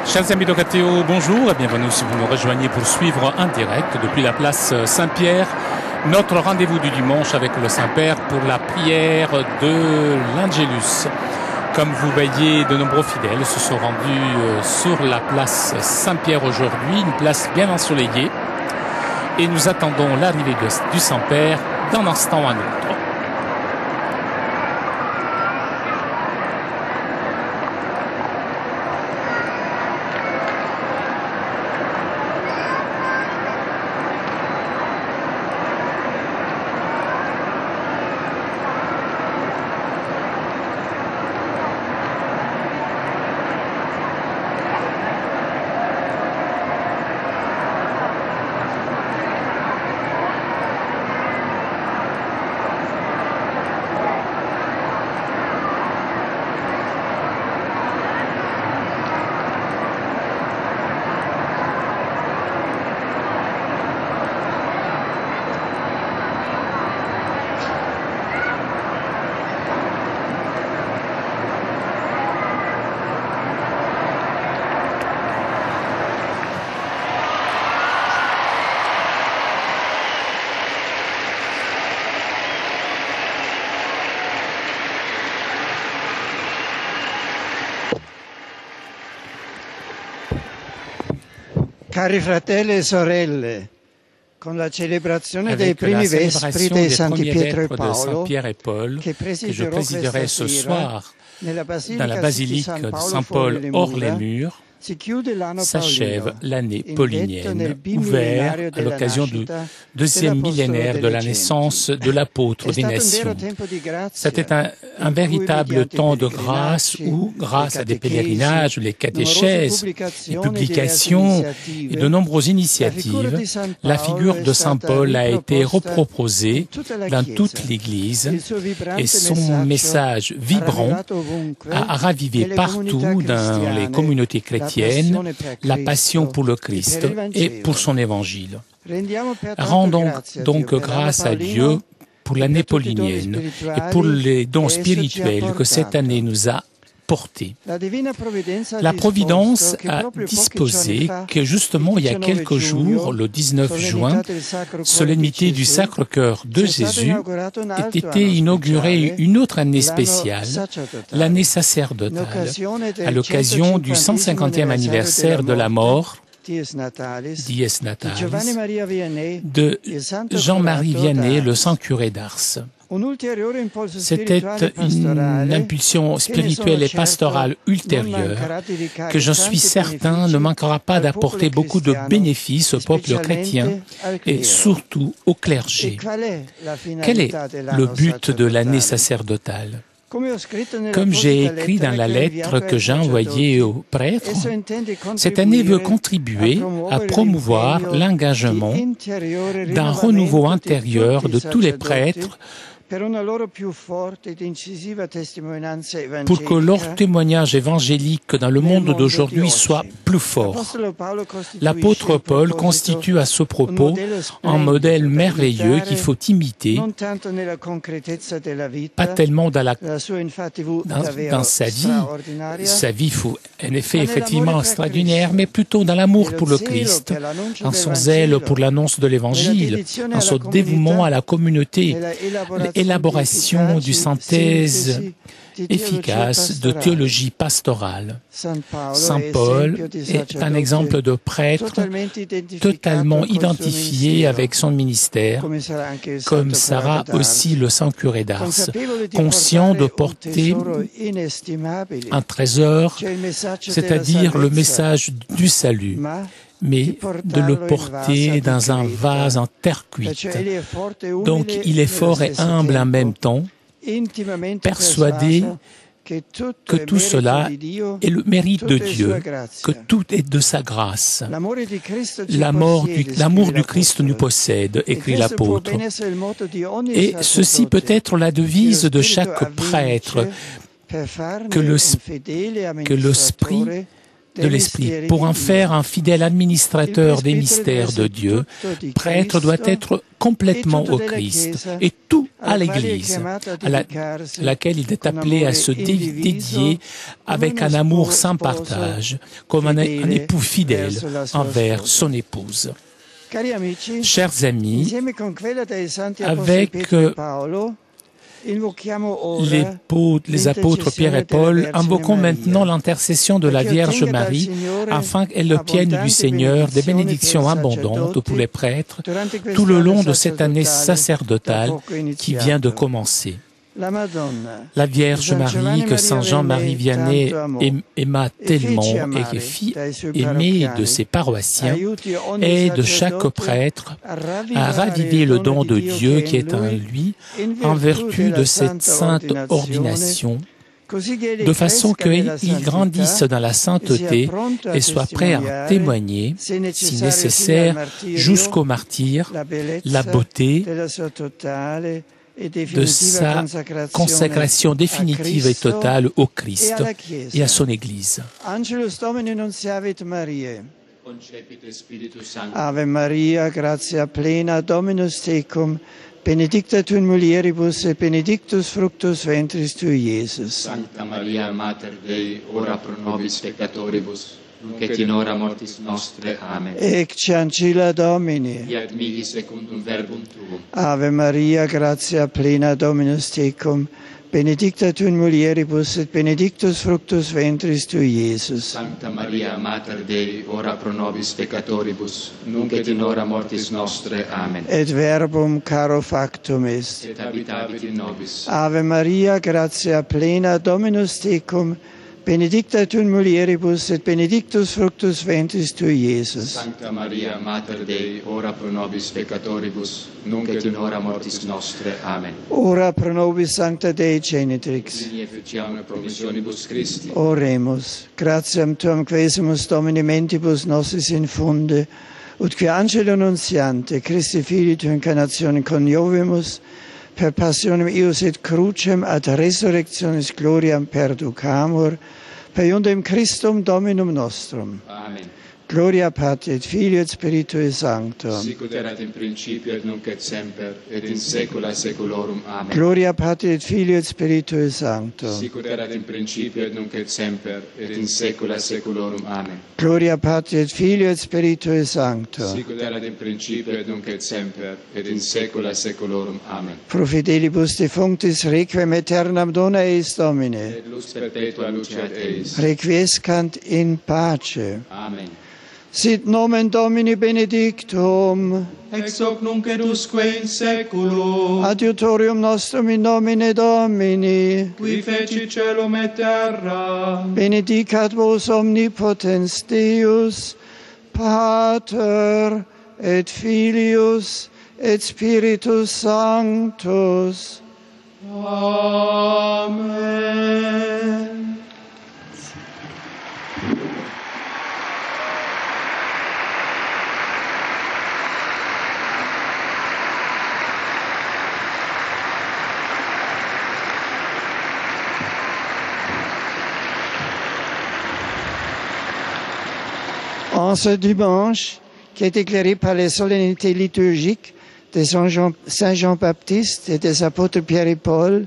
Chers amis d'Ocateo, bonjour et bienvenue si vous nous rejoignez pour suivre en direct depuis la place Saint-Pierre notre rendez-vous du dimanche avec le Saint-Père pour la prière de l'Angelus. Comme vous voyez, de nombreux fidèles se sont rendus sur la place Saint-Pierre aujourd'hui, une place bien ensoleillée, et nous attendons l'arrivée du Saint-Père d'un instant à un autre. Cari fratelli e sorelle, con la celebrazione dei primi vespri dei Santi Pietro e Paolo, che présiderai ce soir dans la basilique de Saint-Paul hors les murs, s'achève l'année paulinienne, ouverte à l'occasion du deuxième millénaire de la naissance de l'apôtre des nations. C'était un véritable temps de grâce où, grâce à des pèlerinages, les catéchèses, les publications et de nombreuses initiatives, la figure de Saint Paul a été reproposée dans toute l'Église et son message vibrant a ravivé partout dans les communautés chrétiennes la passion pour le Christ et pour son évangile. Rendons donc grâce à Dieu pour l'année paulinienne et pour les dons spirituels que cette année nous a portés. La Providence a disposé que justement il y a quelques jours, le 19 juin, solennité du Sacre-Cœur de Jésus, ait été inaugurée une autre année spéciale, l'année sacerdotale, à l'occasion du 150e anniversaire de la mort, Dies Natalis, de Jean-Marie Vianney, le saint curé d'Ars. C'était une impulsion spirituelle et pastorale ultérieure que je suis certain ne manquera pas d'apporter beaucoup de bénéfices au peuple chrétien et surtout au clergé. Quel est le but de l'année sacerdotale ? Comme j'ai écrit dans la lettre que j'ai envoyée aux prêtres, cette année veut contribuer à promouvoir l'engagement d'un renouveau intérieur de tous les prêtres pour que leur témoignage évangélique dans le monde d'aujourd'hui soit plus fort. L'apôtre Paul constitue à ce propos un modèle merveilleux qu'il faut imiter, pas tellement dans sa vie faut en effet effectivement extraordinaire, mais plutôt dans l'amour pour le Christ, dans son zèle pour l'annonce de l'Évangile, dans son dévouement à la communauté, l'élaboration d'une synthèse efficace de théologie pastorale. Saint Paul est un exemple de prêtre totalement identifié avec son ministère, comme sera aussi le saint curé d'Ars, conscient de porter un trésor, c'est-à-dire le message du salut, mais de le porter dans un vase en terre cuite. Donc il est fort et humble en même temps, persuadé que tout cela est le mérite de Dieu, que tout est de sa grâce. L'amour du Christ nous possède, écrit l'apôtre. Et ceci peut être la devise de chaque prêtre, que l'esprit de l'Esprit. Pour en faire un fidèle administrateur des mystères de Dieu, prêtre doit être complètement au Christ et tout à l'Église, à laquelle il est appelé à se dédier avec un amour sans partage, comme un époux fidèle envers son épouse. Chers amis, avec les apôtres Pierre et Paul, invoquons maintenant l'intercession de la Vierge Marie afin qu'elle obtienne du Seigneur des bénédictions abondantes pour les prêtres tout le long de cette année sacerdotale qui vient de commencer. La Vierge Marie, que Saint Jean-Marie Vianney aima tellement et qui fit aimer de ses paroissiens, aide chaque prêtre à raviver le don de Dieu qui est en lui en vertu de cette sainte ordination, de façon qu'il grandisse dans la sainteté et soit prêt à en témoigner, si nécessaire, jusqu'au martyre, la beauté de sa consécration définitive et totale au Christ et à son Église. Ave Maria, gratia plena, Dominus tecum, benedicta tu in mulieribus et benedictus fructus ventris tui, Iesus. Sancta Maria, Mater Dei, ora pro nobis peccatoribus, nunc et in hora mortis nostre. Amen. Ecce ancilla Domini. Fiat mihi secundum verbum tuum. Ave Maria, gratia plena, Dominus tecum, benedicta tu in mulieribus et benedictus fructus ventris tui, Iesus. Sancta Maria, Mater Dei, ora pro nobis peccatoribus, nunc et in hora mortis nostre. Amen. Et verbum caro factum est. Et habitavit in nobis. Ave Maria, gratia plena, Dominus tecum, benedicta tu in mulieribus et benedictus fructus ventris tui, Iesus. Sancta Maria, Mater Dei, ora pro nobis peccatoribus, nunc et in hora mortis nostre. Amen. Ora pro nobis Sancta Dei Genitrix. Vini efficiamur promissionibus Christi. Oremus. Gratiam tuam quesumus Domini mentibus nostris infunde, ut qui angelo nuntiante, Christi Filii tu incarnationem coniovimus, per passionem eius et crucem ad resurrectionis gloriam perducamur, per iundem Christum Dominum nostrum. Amen. Gloria Patri et Filii et Spiritui Sancto. Sicut erat in principio et nunc et semper et in saecula saeculorum. Amen. Gloria Patri et Filii et Spiritui Sancto. Sicut erat in principio et nunc et semper et in saecula saeculorum. Amen. Gloria Patri et Filii et Spiritui Sancto. Sicut erat in principio et nunc et semper et in saecula saeculorum. Amen. Pro fidelibus defunctis requiem aeternam dona eis Domine. Et lux perpetua luceat eis. Requiescant in pace. Amen. Sit nomen Domini benedictum. Ex hoc nunc et usque in saeculum. Adiutorium nostrum in nomine Domini. Qui fecit caelum et terra. Benedicat vos omnipotens Deus, Pater et Filius et Spiritus Sanctus. Amen. En ce dimanche, qui est éclairé par les solennités liturgiques de Saint Jean-Baptiste et des apôtres Pierre et Paul,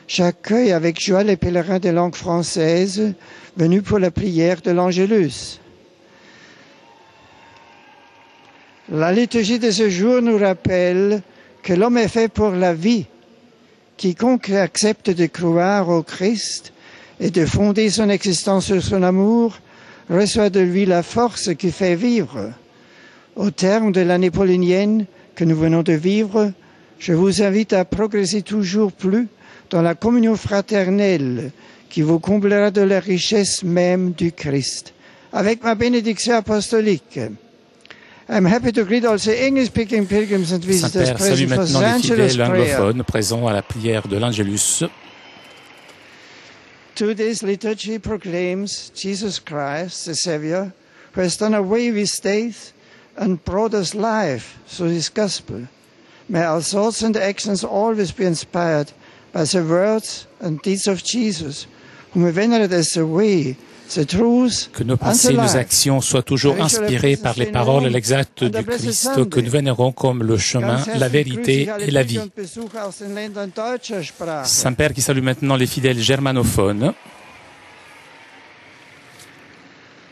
j'accueille avec joie les pèlerins de langue française venus pour la prière de l'Angélus. La liturgie de ce jour nous rappelle que l'homme est fait pour la vie. Quiconque accepte de croire au Christ et de fonder son existence sur son amour reçoit de lui la force qui fait vivre. Au terme de l'année paulinienne que nous venons de vivre, je vous invite à progresser toujours plus dans la communion fraternelle qui vous comblera de la richesse même du Christ. Avec ma bénédiction apostolique, I'm happy to greet all the English-speaking pilgrims and visitors present for the Angelus prayer. Présents à la prière de l'Angelus. Today's liturgy proclaims Jesus Christ, the Savior, who has done away with death and brought us life through his gospel. May our thoughts and actions always be inspired by the words and deeds of Jesus, whom we venerate as the way, Que nos pensées et nos actions soient toujours inspirées par les paroles et les actes du Christ que nous vénérons comme le chemin, la vérité et la vie. Saint-Père qui salue maintenant les fidèles germanophones.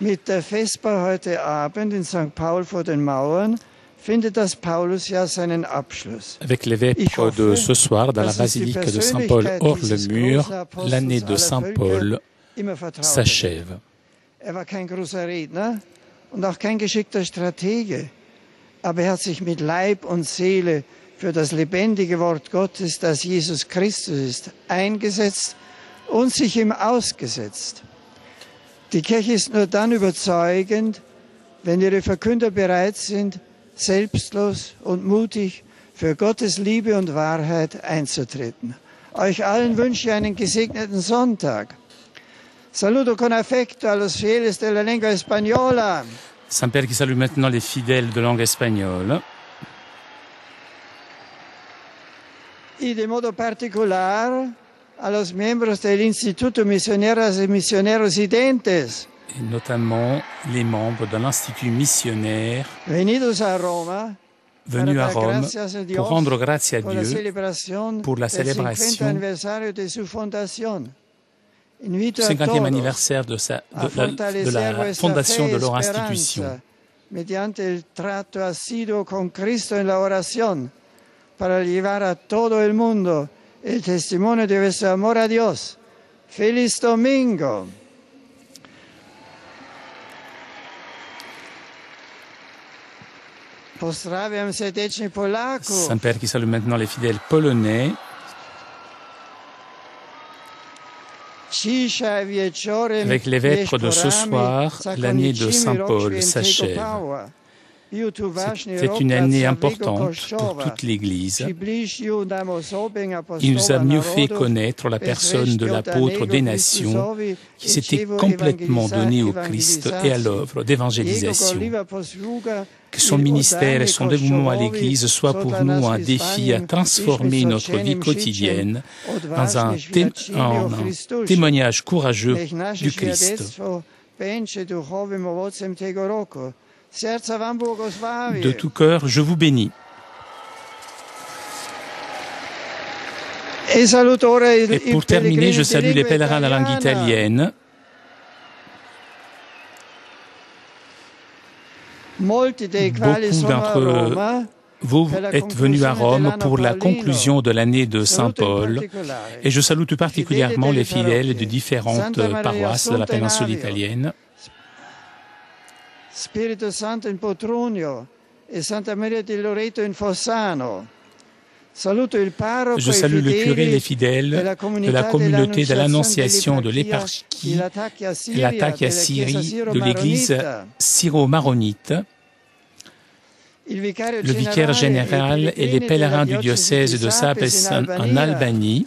Mit der Vesper heute Abend in St. Paul vor den Mauern findet das Paulusjahr seinen Abschluss. Avec les vêpres de ce soir dans la basilique de Saint-Paul hors le mur, l'année de Saint-Paul s'achève. War kein großer Redner und auch kein geschickter Stratege, aber hat sich mit Leib und Seele für das lebendige Wort Gottes, das Jesus Christus ist, eingesetzt und sich ihm ausgesetzt. Die Kirche ist nur dann überzeugend, wenn ihre Verkünder bereit sind, selbstlos und mutig für Gottes Liebe und Wahrheit einzutreten. Euch allen wünsche ich einen gesegneten Sonntag. Saluto con affetto a los fieles de la lengua española. Saint-Père qui salue maintenant les fidèles de langue espagnole. Y de modo particular a los miembros del Instituto Misioneras y Misioneros Identes. Et notamment les membres de l'Institut missionnaire Venidos a Roma. Venus à Rome pour rendre grâce à Dieu pour la célébration du 50e anniversaire de la fondation de leur institution. Mediante el trato asiduo con Cristo en la oración, para llevar a todo el mundo el testimonio de vuestro amor a Dios. Feliz domingo. Pozdrawiam serdecznie Polaków. Saint-Père qui salue maintenant les fidèles polonais. Avec les vêpres de ce soir, l'année de Saint-Paul s'achève. C'est une année importante pour toute l'Église. Il nous a mieux fait connaître la personne de l'apôtre des nations qui s'était complètement donné au Christ et à l'œuvre d'évangélisation. Que son ministère et son dévouement à l'Église soient pour nous un défi à transformer notre vie quotidienne dans un témoignage courageux du Christ. De tout cœur, je vous bénis. Et pour terminer, je salue les pèlerins de la langue italienne. Beaucoup d'entre vous êtes venus à Rome pour la conclusion de l'année de Saint-Paul et je salue tout particulièrement les fidèles de différentes paroisses de la péninsule italienne. Spirito Santo in Potrunio et Santa Maria di Loreto in Fossano. Je salue le curé et les fidèles de la communauté de l'Annonciation de l'éparchie et l'attaque à Syrie de l'église syro-maronite, le vicaire général et les pèlerins du diocèse de Sapes en Albanie,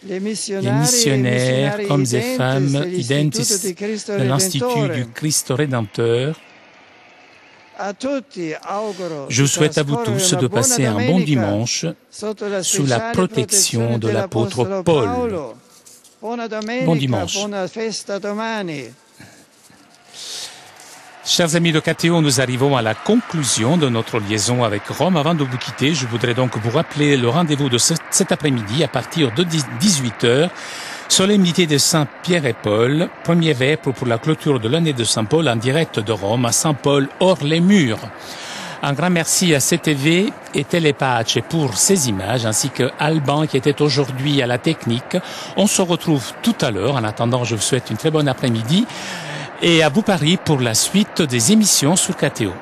les missionnaires, hommes et femmes, identis de l'Institut du Christ Rédempteur. Je souhaite à vous tous de passer un bon dimanche sous la protection de l'apôtre Paul. Bon dimanche. Chers amis de KTO, nous arrivons à la conclusion de notre liaison avec Rome. Avant de vous quitter, je voudrais donc vous rappeler le rendez-vous de cet après-midi à partir de 18h. Solemnité de Saint-Pierre et Paul, premier vêpre pour la clôture de l'année de Saint-Paul en direct de Rome à Saint-Paul hors les murs. Un grand merci à CTV et Télépace pour ces images, ainsi que Alban qui était aujourd'hui à la technique. On se retrouve tout à l'heure. En attendant, je vous souhaite une très bonne après-midi et à vous Paris pour la suite des émissions sur KTO.